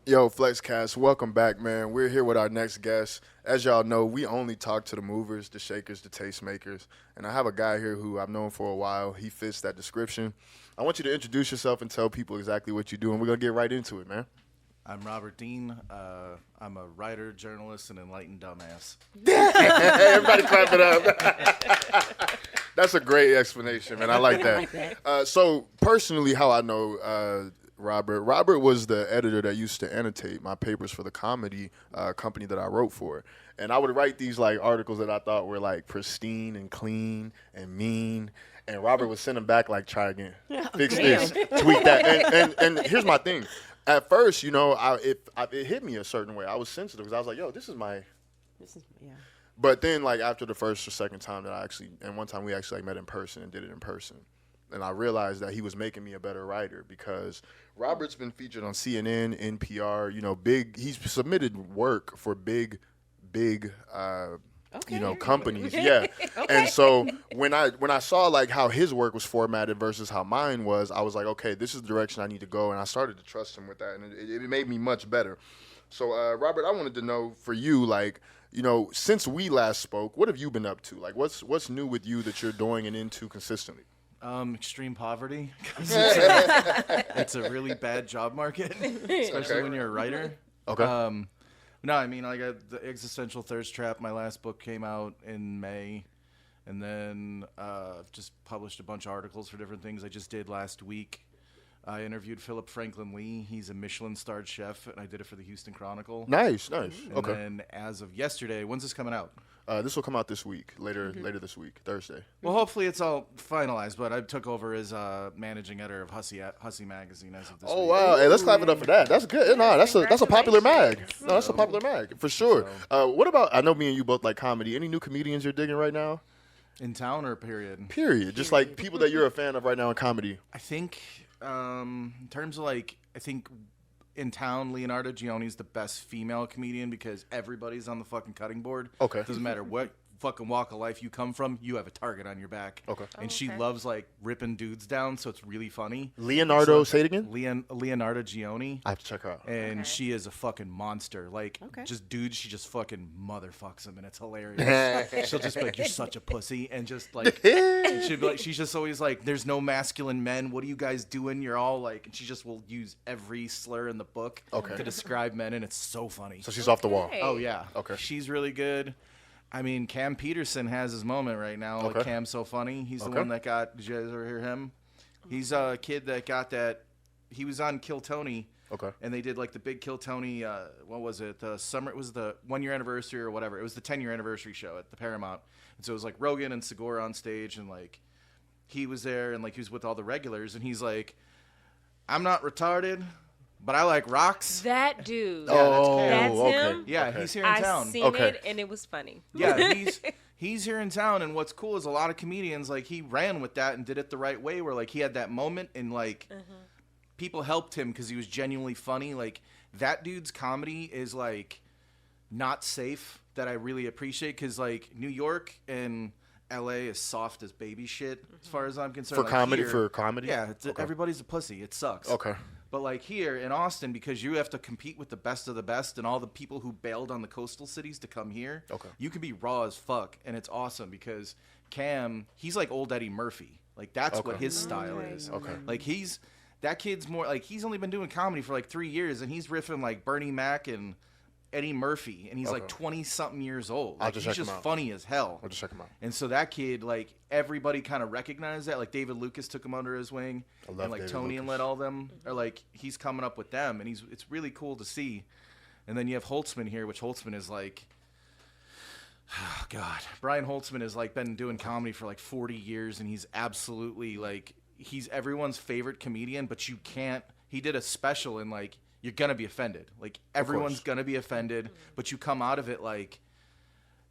Yo, Flexcast, welcome back, man. We're here with our next guest. As y'all know, we only talk to the movers, the shakers, the tastemakers. And I have a guy here who I've known for a while. He fits that description. I want you to introduce yourself and tell people exactly what you do, and we're going to get right into it, man. I'm Robert Dean. I'm a writer, journalist, and enlightened dumbass. Everybody clap it up. That's a great explanation, man. I like that. So, personally, how I know Robert was the editor that used to annotate my papers for the comedy company that I wrote for. And I would write these like articles that I thought were like pristine and clean and mean. And Robert would send them back like, try again, fix this, tweak that. And here's my thing. At first, you know, it hit me a certain way. I was sensitive because I was like, yo, this is yeah. But then, like, after the first or second time and one time we actually like, met in person and did it in person. And I realized that he was making me a better writer because Robert's been featured on CNN, NPR, you know, he's submitted work for big, companies. Yeah. Okay. And so when I saw like how his work was formatted versus how mine was, I was like, okay, this is the direction I need to go. And I started to trust him with that. And it made me much better. So, Robert, I wanted to know for you, like, you know, since we last spoke, what have you been up to? Like, what's new with you that you're doing and into consistently? Extreme poverty. It's a really bad job market, especially when you're a writer. Okay. No, I mean, I got the Existential Thirst Trap. My last book came out in May, and then just published a bunch of articles for different things. I just did last week. I interviewed Philip Franklin Lee. He's a Michelin-starred chef, and I did it for the Houston Chronicle. Nice. And then as of yesterday, when's this coming out? This will come out this week, later this week, Thursday. Well, hopefully it's all finalized, but I took over as managing editor of Hussy Magazine as of this week. Oh, wow. Hey, let's clap it up for that. That's good. No, that's a popular mag. No, that's a popular mag, for sure. What about, I know me and you both like comedy. Any new comedians you're digging right now? In town or period? Period. Just like people that you're a fan of right now in comedy. I think in terms of like, in town, Leonardo Gioni's the best female comedian because everybody's on the fucking cutting board. Okay. Doesn't matter what fucking walk of life you come from, you have a target on your back. Okay. And she loves like ripping dudes down, so it's really funny. Leonardo, say it again? Leonardo Gioni. I have to check her out. And she is a fucking monster. Like, just dudes, she just fucking motherfucks them, and it's hilarious. She'll just be like, you're such a pussy. And just like, she'll be like, she's just always like, there's no masculine men. What are you guys doing? You're all like, and she just will use every slur in the book to describe men, and it's so funny. So she's off the wall. Oh, yeah. Okay. She's really good. I mean, Cam Peterson has his moment right now. Okay. Like, Cam's so funny. He's the one that got, did you guys ever hear him? He's a kid that got that, he was on Kill Tony. Okay. And they did like the big Kill Tony, what was it? The summer, it was the 1 year anniversary or whatever. It was the 10-year anniversary show at the Paramount. And so it was like Rogan and Segura on stage, and like he was there, and like he was with all the regulars, and he's like, I'm not retarded, but I like rocks. That dude. That's him. Yeah, he's here in town. I seen it, and it was funny. Yeah, he's here in town, and what's cool is a lot of comedians, like, he ran with that and did it the right way, where, like, he had that moment, and, like, people helped him because he was genuinely funny. Like, that dude's comedy is, like, not safe, that I really appreciate, because, like, New York and L.A. is soft as baby shit, as far as I'm concerned. For comedy? Yeah, everybody's a pussy. It sucks. Okay. But, like, here in Austin, because you have to compete with the best of the best and all the people who bailed on the coastal cities to come here, you can be raw as fuck, and it's awesome because Cam, he's like old Eddie Murphy. Like, that's what his style is. Okay. Like, that kid's more, like, he's only been doing comedy for, like, 3 years, and he's riffing, like, Bernie Mac and Eddie Murphy, and he's like 20-something years old. Like, he's just funny as hell. I'll just check him out. And so that kid, like, everybody kind of recognized that. Like, David Lucas took him under his wing, and like David Tony Lucas. and let all them, or like he's coming up with them, and it's really cool to see. And then you have Holtzman here, which Holtzman is like, oh God, Brian Holtzman has like been doing comedy for like 40 years, and he's absolutely like, he's everyone's favorite comedian, but you can't. He did a special and like, you're going to be offended. Like, everyone's going to be offended, but you come out of it like,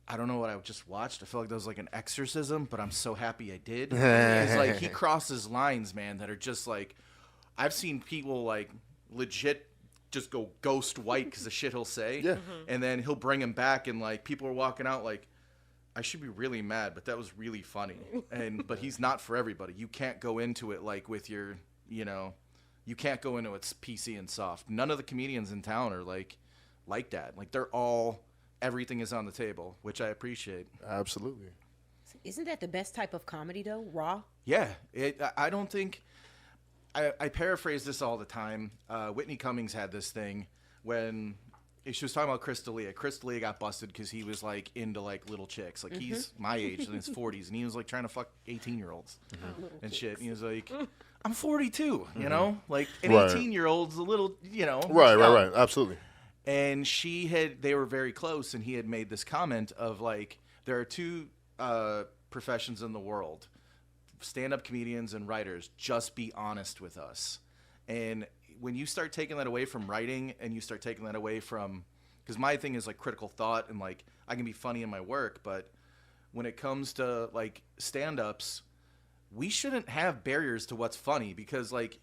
I don't know what I just watched. I feel like that was like an exorcism, but I'm so happy I did. It's like, he crosses lines, man, that are just like, I've seen people like legit just go ghost white because the shit he'll say. Yeah. And then he'll bring him back, and like people are walking out like, I should be really mad, but that was really funny. But he's not for everybody. You can't go into it like with your, you can't go into it's PC and soft. None of the comedians in town are like that. Like they're all, everything is on the table, which I appreciate. Absolutely. Isn't that the best type of comedy though? Raw. Yeah, I don't think. I paraphrase this all the time. Whitney Cummings had this thing when she was talking about Chris D'Elia. Chris D'Elia got busted because he was like into like little chicks. Like he's my age in his 40s, and he was like trying to fuck 18-year-olds and shit. And he was like, "I'm 42, you know, like an 18-year-old's a little, you know." Right. Absolutely. And they were very close, and he had made this comment of like, there are two professions in the world, stand-up comedians and writers. Just be honest with us. And when you start taking that away from writing, and you start taking that away from, because my thing is like critical thought, and like I can be funny in my work, but when it comes to like stand-ups, we shouldn't have barriers to what's funny, because like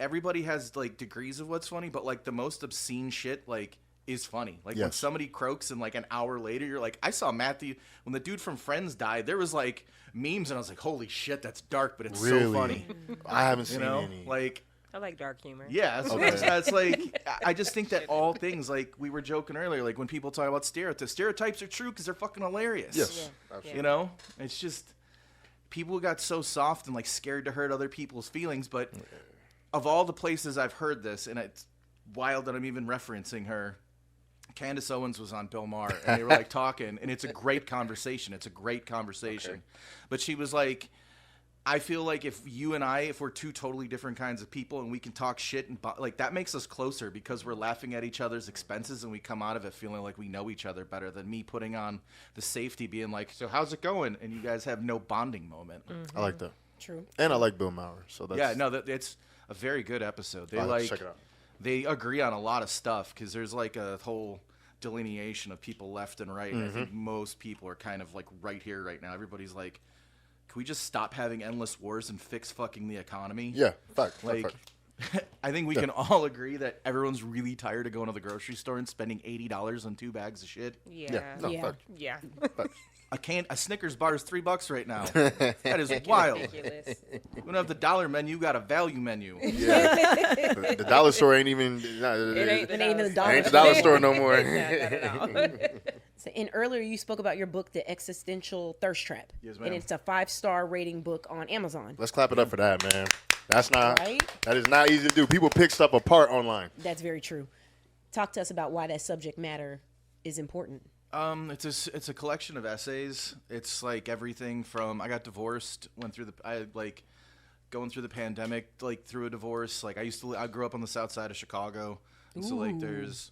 everybody has like degrees of what's funny, but like the most obscene shit like is funny. Like when somebody croaks and like an hour later you're like, I saw Matthew when the dude from Friends died, there was like memes and I was like, holy shit, that's dark, but it's so funny. I haven't seen know? any. Like I like dark humor. yeah, that's like, I just think that all things, like we were joking earlier, like when people talk about stereotypes are true because they're fucking hilarious. Yes. Yeah. You know, it's just people got so soft and like scared to hurt other people's feelings. But of all the places I've heard this, and it's wild that I'm even referencing her, Candace Owens was on Bill Maher, and they were like talking, and it's a great conversation. But she was like, I feel like if you and I, if we're two totally different kinds of people and we can talk shit and like that makes us closer because we're laughing at each other's expenses and we come out of it feeling like we know each other better than me putting on the safety being like, so how's it going? And you guys have no bonding moment. I like that. True. And I like Bill Maher. So that's It's a very good episode. They I'll have to like, check it out. they agree on a lot of stuff because there's like a whole delineation of people left and right. And I think most people are kind of like right here right now. Everybody's like, can we just stop having endless wars and fix fucking the economy? Yeah, fact. Like, I think we can all agree that everyone's really tired of going to the grocery store and spending $80 on 2 bags of shit. Yeah. No, Yeah. fact. Yeah. A Snickers bar is $3 right now. That is wild. Ridiculous. We don't have the dollar menu, got a value menu. Yeah. the dollar store ain't even. It ain't It ain't even the dollar Ain't the dollar store no more. Not at all. So, and earlier you spoke about your book, The Existential Thirst Trap. Yes, ma'am. And it's a 5-star rating book on Amazon. Let's clap it up for that, man. That's not. Right? That is not easy to do. People pick stuff apart online. That's very true. Talk to us about why that subject matter is important. It's a collection of essays. It's like everything from I got divorced, going through the pandemic, like through a divorce. Like I grew up on the south side of Chicago, and so like there's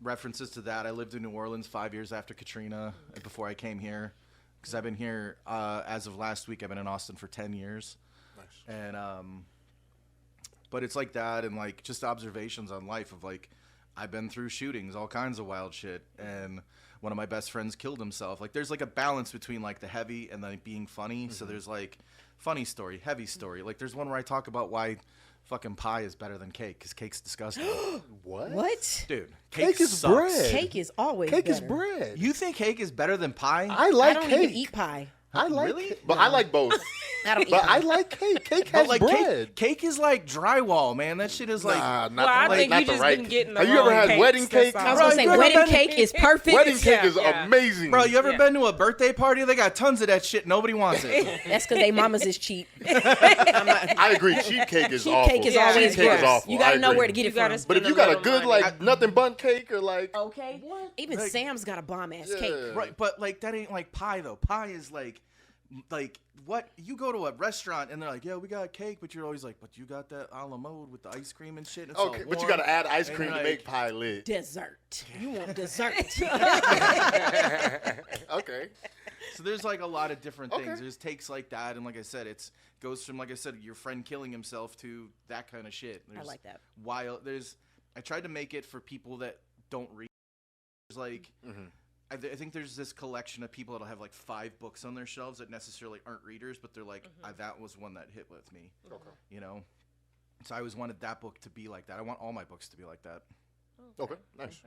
references to that. I lived in New Orleans 5 years after Katrina before I came here, because I've been here as of last week. I've been in Austin for 10 years. Nice. And but it's like that, and like just observations on life of like I've been through shootings, all kinds of wild shit, and one of my best friends killed himself. Like there's like a balance between like the heavy and then being funny. So there's like funny story, heavy story. Like there's one where I talk about why fucking pie is better than cake, because cake's disgusting. What? Dude, Cake is sucks. bread. Cake is always Cake is better. bread. You think cake is better than pie? I I like don't cake. even eat pie. I like Really? cake. But I like both. I don't eat But pie. I like cake. Cake But has like bread. cake is like drywall, man. That shit is like Nah, not Well, I the, think not you the just right been getting the Have you ever wrong had cakes, wedding that's cake? all. I was going to say, you ever wedding been- cake is perfect. Wedding cake is Yeah. amazing. Bro, you ever Yeah. been to a birthday party? They got tons of that shit. Nobody wants it. That's because they mamas is cheap. I agree. Cheap cake is Cheap awful. cake is Yeah. always Cheap cake worse. is awful. You got I to know agree. where to get it You gotta from. But if you spend got a little good money. like nothing bun cake or like Okay. Even Like- Sam's got a bomb-ass Yeah. cake. Right, but like that ain't like pie though. Pie is like what you go to a restaurant and they're like, yeah, we got cake, but you're always like, but you got that a la mode with the ice cream and shit. And it's all okay, but you warm. got to add ice And cream to like- make pie lit. Dessert. You want dessert. Okay. So there's like a lot of different things. Okay. There's takes like that, and like I said, it's goes from like I said, your friend killing himself to that kind of shit. I There's like that. I tried to make it for people that don't read. There's like. I think there's this collection of people that'll have like 5 books on their shelves that necessarily aren't readers, but they're like, that was one that hit with me. Okay. You know? So I always wanted that book to be like that. I want all my books to be like that. Okay. Nice.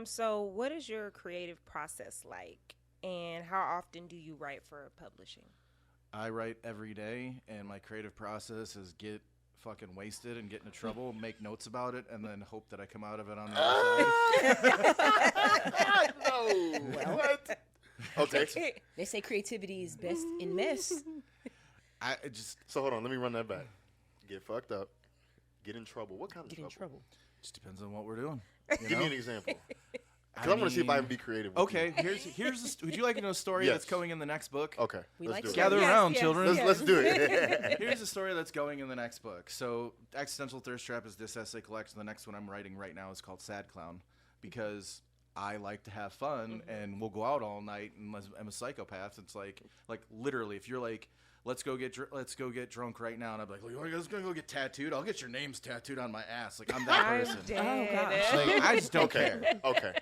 So what is your creative process like, and how often do you write for publishing? I write every day, and my creative process is get fucking wasted and get into trouble, make notes about it, and then hope that I come out of it on the other side. No. What? Okay. They say creativity is best in mess. So hold on, let me run that back. Get fucked up. Get in trouble. What kind of Get in trouble. Just depends on what we're doing. Give me an example. Because I want to see if I can be creative. With Okay, would you like to know a story Yes. that's going in the next book? Okay. We let's like do it. Gather Yes, around, yes, children. yes. Let's do it. Here's a story that's going in the next book. So, Existential Thirst Trap is this essay collection. The next one I'm writing right now is called Sad Clown, because I like to have fun and we'll go out all night. And I'm a psychopath. It's like literally, if you're like, let's go get drunk right now, and I'm like, let's go get tattooed. I'll get your names tattooed on my ass. Like I'm that person. dead. Oh, gosh. Like, I just don't care. Okay.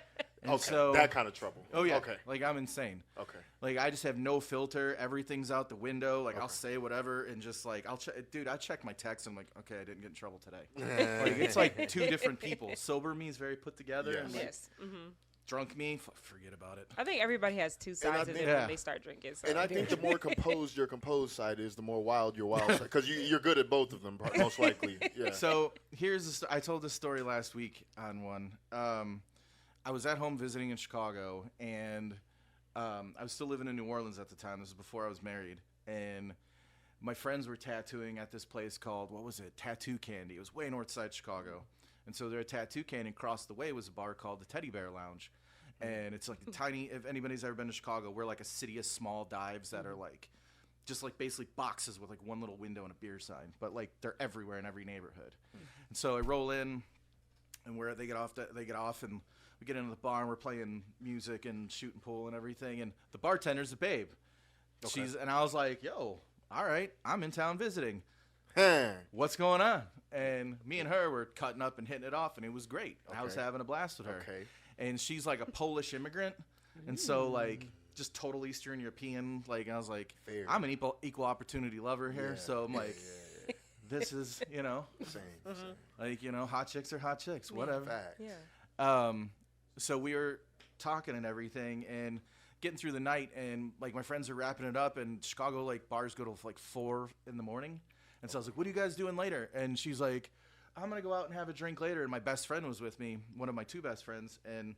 And Okay. so- that kind of trouble. Oh yeah. Okay. Like I'm insane. Okay. Like I just have no filter. Everything's out the window. Like I'll say whatever and just like I check my text. And I'm like, okay, I didn't get in trouble today. Like it's like two different people. Sober me is very put together. Yes. And like, Yes. drunk me, forget about it. I think everybody has two sides of think- it Yeah. when they start drinking. So. And I think the more composed your composed side is, the more wild your wild side. Because you're good at both of them, most likely. Yeah. So here's I told this story last week on one. I was at home visiting in Chicago, and I was still living in New Orleans at the time. This was before I was married, and my friends were tattooing at this place called, what was it, Tattoo Candy. It was way north side Chicago. And so they're a tattoo can, and across the way was a bar called the Teddy Bear Lounge. And it's like the tiny, if anybody's ever been to Chicago, we're like a city of small dives that are like, just like basically boxes with like one little window and a beer sign. But like they're everywhere in every neighborhood. And so I roll in, and where they get off, and we get into the bar, and we're playing music and shooting pool and everything. And the bartender's a babe. Okay. And I was like, yo, all right, I'm in town visiting. Huh. What's going on? And me and her were cutting up and hitting it off, and it was great. I was Okay. having a blast with her. Okay. And she's like a Polish immigrant, and so like just total Eastern European. Like I was like, Fair. I'm an equal opportunity lover here, Yeah. so I'm like, Yeah. this is Same. like hot chicks are hot chicks, whatever. Fact. Yeah. So we were talking and everything, and getting through the night, and like my friends are wrapping it up, and Chicago like bars go to like 4 a.m. And so I was like, what are you guys doing later? And she's like, I'm going to go out and have a drink later. And my best friend was with me, one of my two best friends. And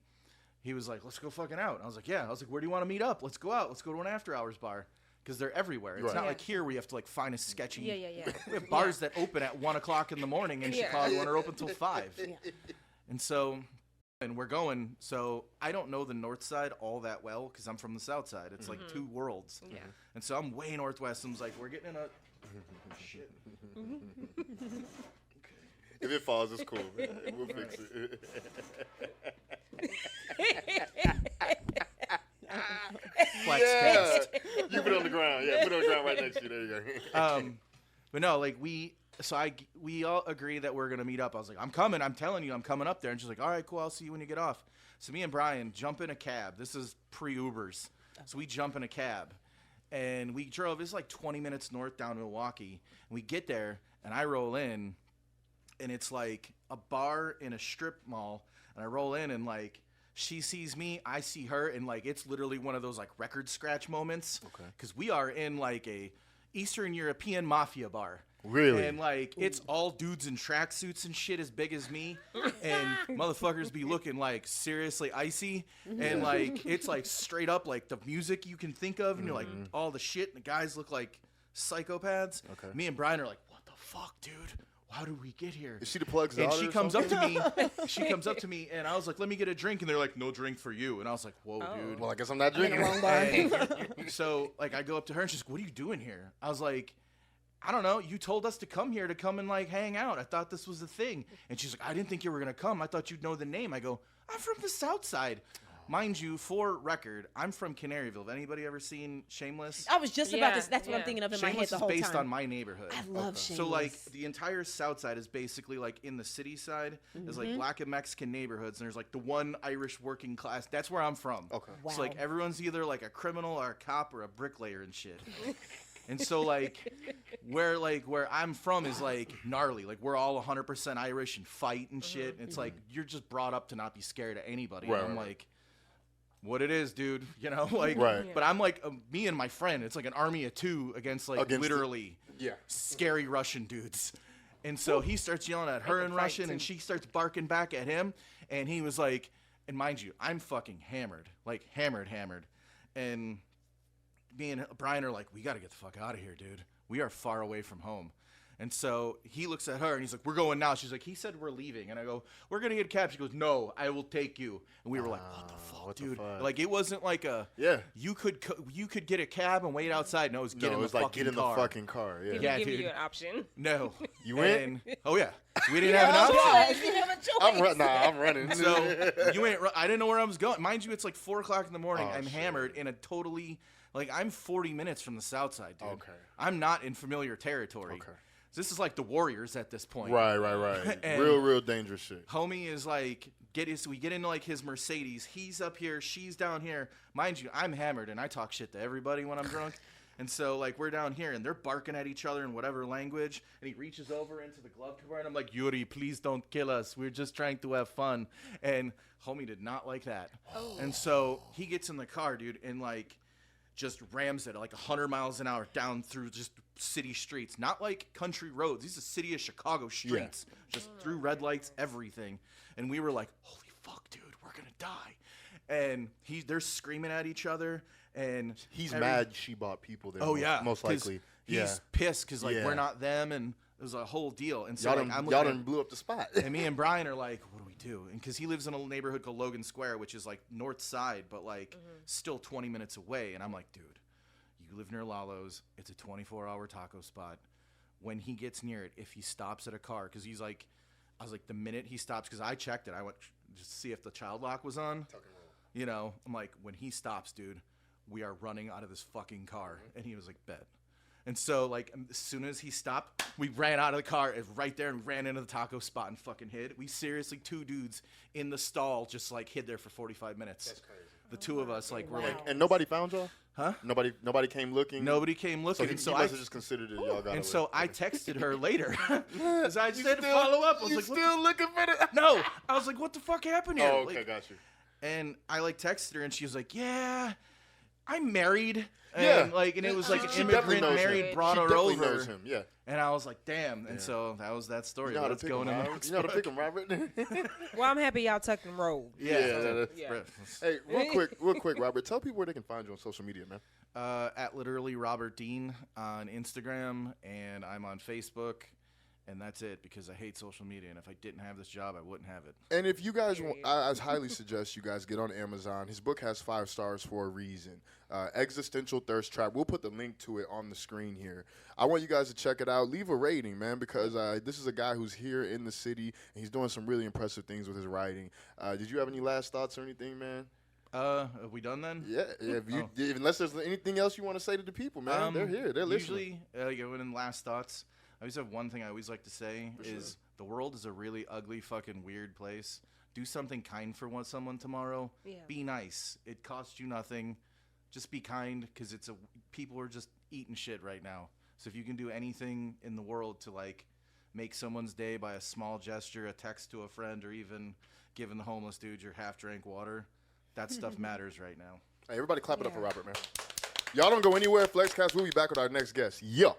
he was like, let's go fucking out. And I was like, yeah. I was like, where do you want to meet up? Let's go out. Let's go to an after hours bar. Because they're everywhere. It's Right. not Yeah. like here where you have to like find a sketchy. Yeah. We have bars that open at 1 o'clock in the morning in Yeah. Chicago and are open till 5. Yeah. And so, and we're going. So I don't know the north side all that well because I'm from the south side. It's like two worlds. Yeah. And so I'm way northwest. And I was like, we're getting in a. Shit. If it falls, it's cool. We'll fix it. Flexcast. You put it on the ground. Yeah, put it on the ground right next to you. There you go. But no, like we all agree that we're gonna meet up. I was like, I'm coming. I'm telling you, I'm coming up there. And she's like, all right, cool. I'll see you when you get off. So me and Brian jump in a cab. This is pre-Ubers. So we jump in a cab, and we drove. It's like 20 minutes north down to Milwaukee. And we get there, and I roll in, and it's like a bar in a strip mall. And I roll in, and like she sees me, I see her, and like it's literally one of those like record scratch moments. Okay. Because we are in like a Eastern European mafia bar. Really? And like it's all dudes in tracksuits and shit as big as me, and motherfuckers be looking like seriously icy, and like it's like straight up like the music you can think of, and you're like all the shit, and the guys look like psychopaths. Okay. Me and Brian are like, what the fuck, dude? How did we get here? Is she the plug's And daughter she or comes up something? to me. She comes up to me, and I was like, "Let me get a drink." And they're like, "No drink for you." And I was like, "Whoa, dude." Well, I guess I'm not I'm in the drinking. wrong bar. And so like I go up to her, and she's like, "What are you doing here?" I was like, I don't know. You told us to come here to come and like hang out. I thought this was a thing. And she's like, I didn't think you were gonna come. I thought you'd know the name. I go, I'm from the South Side. Mind you, for record, I'm from Canaryville. Have anybody ever seen Shameless? I was just Yeah, about this. That's what I'm yeah. thinking of in my head Shameless the is whole based time. on my neighborhood. I love Shameless. So like the entire South Side is basically like in the city side. There's like Black and Mexican neighborhoods, and there's like the one Irish working class. That's where I'm from. Okay. Wow. So like everyone's either like a criminal or a cop or a bricklayer and shit. And so like where I'm from is like gnarly. Like we're all 100% Irish and fight and shit. And it's like you're just brought up to not be scared of anybody. Right, And I'm right. like, what it is, dude. You know, like. Right. But I'm like me and my friend. It's like an army of two against like Against the- literally Yeah. scary Russian dudes. And so he starts yelling at her They in can fight, Russian, and too. she starts barking back at him. And he was like, and mind you, I'm fucking hammered, like hammered. And me and Brian are like, we got to get the fuck out of here, dude. We are far away from home. And so he looks at her and he's like, we're going now. She's like, he said we're leaving. And I go, we're going to get a cab. She goes, no, I will take you. And we were like, what the fuck, dude? Like, it wasn't like you could get a cab and wait outside. No, it was get in the fucking get in car. the fucking car. Yeah. People Yeah, give dude. you an option. No. You went? Oh, yeah. We didn't have an option. You have a choice. I'm running. So you ain't. I didn't know where I was going. Mind you, it's like 4 o'clock in the morning. Oh, I'm shit. hammered in a totally I'm 40 minutes from the south side, dude. Okay. I'm not in familiar territory. Okay. This is like the Warriors at this point. Right. And real dangerous shit. Homie is like, we get into like his Mercedes. He's up here, she's down here. Mind you, I'm hammered and I talk shit to everybody when I'm drunk. And so like we're down here and they're barking at each other in whatever language. And he reaches over into the glove compartment. I'm like, Yuri, please don't kill us. We're just trying to have fun. And homie did not like that. Oh. And so he gets in the car, dude, and like just rams it like 100 miles an hour down through just city streets, not like country roads. These are city of Chicago streets, just through red lights, everything. And we were like, holy fuck, dude, we're gonna die. And they're screaming at each other, and He's mad she bought people there. Oh yeah, most 'cause likely. he's pissed because like Yeah. we're not them, and it was a whole deal. And so Y'all like, I'm done looking at, blew up the spot. and me and Brian are like, what do we do? And because he lives in a neighborhood called Logan Square, which is like north side, but like still 20 minutes away. And I'm like, dude, you live near Lalo's. It's a 24-hour taco spot. When he gets near it, if he stops at a car, because he's like, I was like, the minute he stops, because I checked it, I went just to see if the child lock was on. You know, I'm like, when he stops, dude, we are running out of this fucking car. And he was like, bet. And so, like, as soon as he stopped, we ran out of the car right there and ran into the taco spot and fucking hid. We seriously, 2 dudes in the stall just, like, hid there for 45 minutes. That's crazy. The 2 of us, like, were like, And nobody found y'all? huh? Nobody came looking? Nobody came So looking. he, and so he I must have just considered it y'all got and away. so I texted her later. Because I just had to follow up. I was You like, what still looking for the... no. I was like, what the fuck happened here? Oh, okay, Like, got you. and I like texted her, and she was like, "Yeah, I'm married." Yeah. And like, and it was like She an definitely immigrant knows him. married brought She her definitely over. knows him, yeah. And I was like, "Damn!" And so that was that story. You know how to Let's pick go him, in the Robert. next You know how to book. pick him, Robert. Well, I'm happy y'all tucked and rolled. Yeah. Yeah. Hey, real quick, Robert, tell people where they can find you on social media, man. At literally Robert Dean on Instagram, and I'm on Facebook. And that's it, because I hate social media. And if I didn't have this job, I wouldn't have it. And if you guys want, I highly suggest you guys get on Amazon. His book has 5 stars for a reason. Existential Thirst Trap. We'll put the link to it on the screen here. I want you guys to check it out. Leave a rating, man, because this is a guy who's here in the city, and he's doing some really impressive things with his writing. Did you have any last thoughts or anything, man? Are we done then? Yeah. Unless there's anything else you want to say to the people, man. They're here. They're listening. Usually, going in last thoughts, I always have one thing I always like to say is the world is a really ugly, fucking weird place. Do something kind for someone tomorrow. Yeah. Be nice. It costs you nothing. Just be kind, because people are just eating shit right now. So if you can do anything in the world to like make someone's day by a small gesture, a text to a friend, or even giving the homeless dude your half-drank water, that stuff matters right now. Hey, everybody clap it up for Robert, man. Y'all don't go anywhere. Flexcast, we'll be back with our next guest. Yeah.